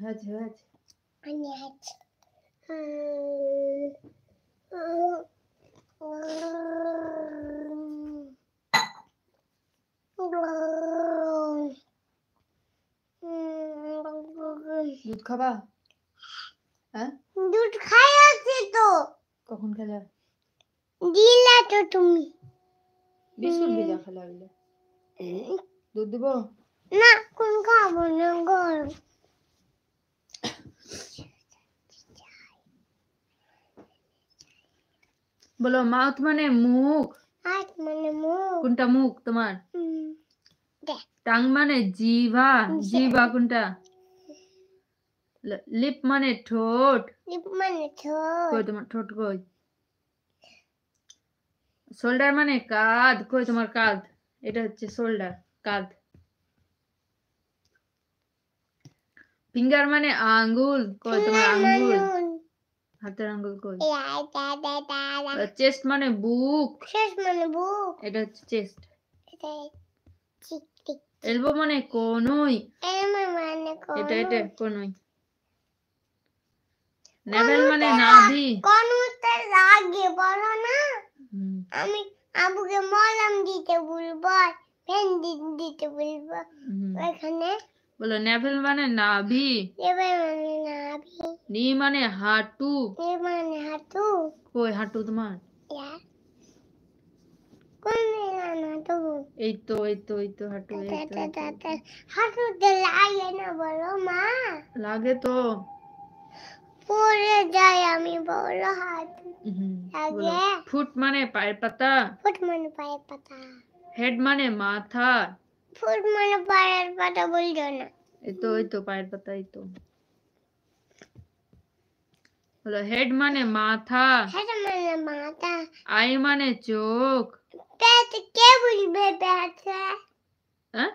হাজ হাজ মানে হাজ দুধ খাবা? হ্যাঁ, দুধ খাই আছে তো। কখন খেলা? দিলা তো তুমি। বিস্কুট ভেজা খেলা হইলে দুধ দিব না, কোন খাবো না গরম। বলো মাউথ মানে মুখ, হাত মানে মুখ। কোনটা মুখ তোমার? দেখ টাং মানে জিভা, জিভা কোনটা? লিপ মানে ঠোঁট, লিপ মানে ঠোঁট। কই তোমার ঠোঁট কই? শোল্ডার মানে কাঁধ, কই তোমার কাঁধ? এটা হচ্ছে শোল্ডার, কাঁধ। ফিঙ্গার মানে আঙ্গুল, কই তোমার আঙ্গুল? হাতের আঙ্গুল কই? চেস্ট মানে বুক, শেষ মানে বুক। এটা হচ্ছে চেস্ট। এটা চিক টিক। এলবো মানে কোনই, মানে এটা এটা কোনই। নেভেল মানে নাভি। কোনটা লাগে বলো না? আমি আবুকে মলম দিতে বলবো, পেন্ডিং দিতে বলবো। এখানে বলো নেভেল মানে নাভি, নেভেল মানে নাভি। নি মানে হাঁটু, নি মানে হাঁটু। কই হাঁটু তোমার? কোন হাঁটু? এই তো এই তো এই তো হাঁটু, এই তো হাঁটুতে লাগে না বলো মা? লাগে তো, পড়ে যাই আমি বলো হাঁটু লাগে। ফুট মানে পায়ের পাতা, ফুট মানে পায়ের পাতা। হেড মানে মাথা, ফুট মানে পায়ের পাতা বলছো না? এই তো পায়ের পাতা, এই তো। বলো হেড মানে মাথা, হেড মানে মাথা। আই মানে চোখ, পেট কে বলবে পেট? হ্যাঁ,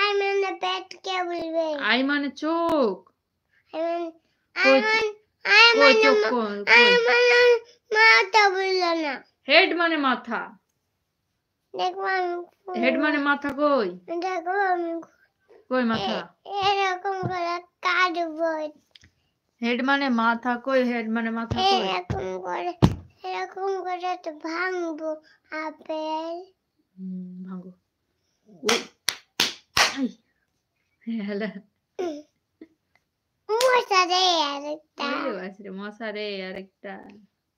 আই মানে পেট কে বলবে? আই মানে চোখ, আই কই চোখ কই? মানে মাথা বললো না। হেড মানে মাথা, দেখো হেড মানে মাথা, কই দেখো আমি কই মাথা? এরকম করে কাটবো। হেড মানে মাথা, কই হেড মানে মাথা কই? এরকম করে তো ভাঙবো আপেল। ভাঙো। হ্যালো মশা রে আরেকটা। মশা রে আরেকটা।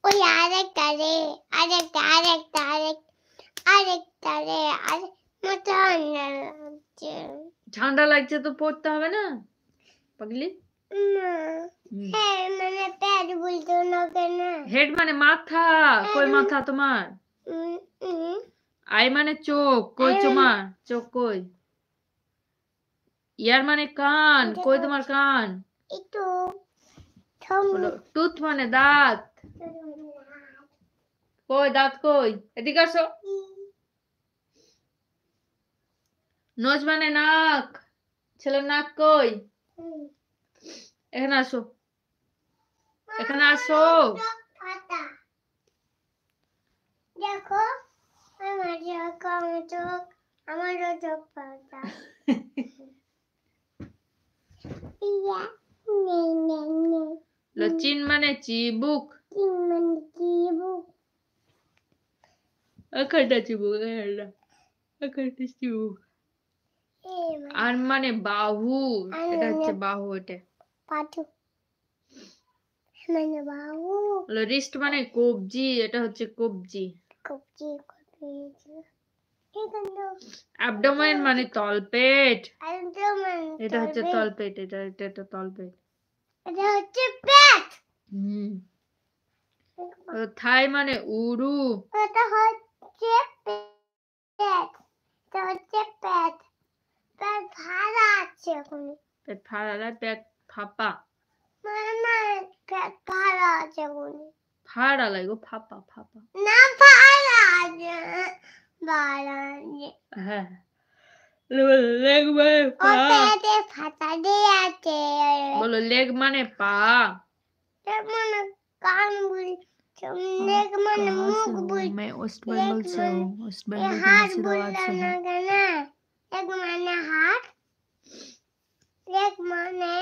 ওই আরেকটা রে, আরেকটা আরেকটা আরেকটা রে। ঠান্ডা লাগছে তো পড়তে হবে না পাগলি? হেড মানে পেট বলতো না কেন? হেড মানে মাথা, কই মাথা তোমার? আই মানে চোখ, কই তোমার চোখ কই? ইয়ার মানে কান, কই তোমার কান? একটু টুথ মানে দাঁত, কই দাঁত কই? এদিকে আসো। নোজ মানে নাক, ছেলের নাক কই? এখানে আসো, এখানে আসো। দেখো আমার চোখ পাতা। চিন মানে চিবুক, এখানটা চিবুক, এখানটা চিবুক। আর মানে বাহু, এটা হচ্ছে বাহু, এটা পাটু মানে বাহু। রিস্ট মানে কবজি, এটা হচ্ছে কবজি। কবজি অ্যাবডোমেন মানে তলপেট, এটা হচ্ছে তলপেট, এটা তলপেট। এটা হচ্ছে পেট। থাই মানে উরু, এটা হচ্ছে পেট। এটা হচ্ছে পেট। পেট ফাড়া আছে এখন। পেট ফাড়া, পেট ফাঁপা। না পেট ফাড়া আছে এখন। ফাড়া লাগো, ফাঁপা ফাঁপা না ফাড়া আছে, ফাড়া আছে। হ্যাঁ, লেগ মানে পা। পেটে ফাটা দিয়ে আছে। বলো লেগ মানে পা, লেগ মানে কান বলি, লেগ মানে মুখ বলি। मैं वेस्ट बंगाल से हूँ, वेस्ट बंगाल के हाथ मुर्शिदाबाद से हूँ। लेग माने हाथ, लेग माने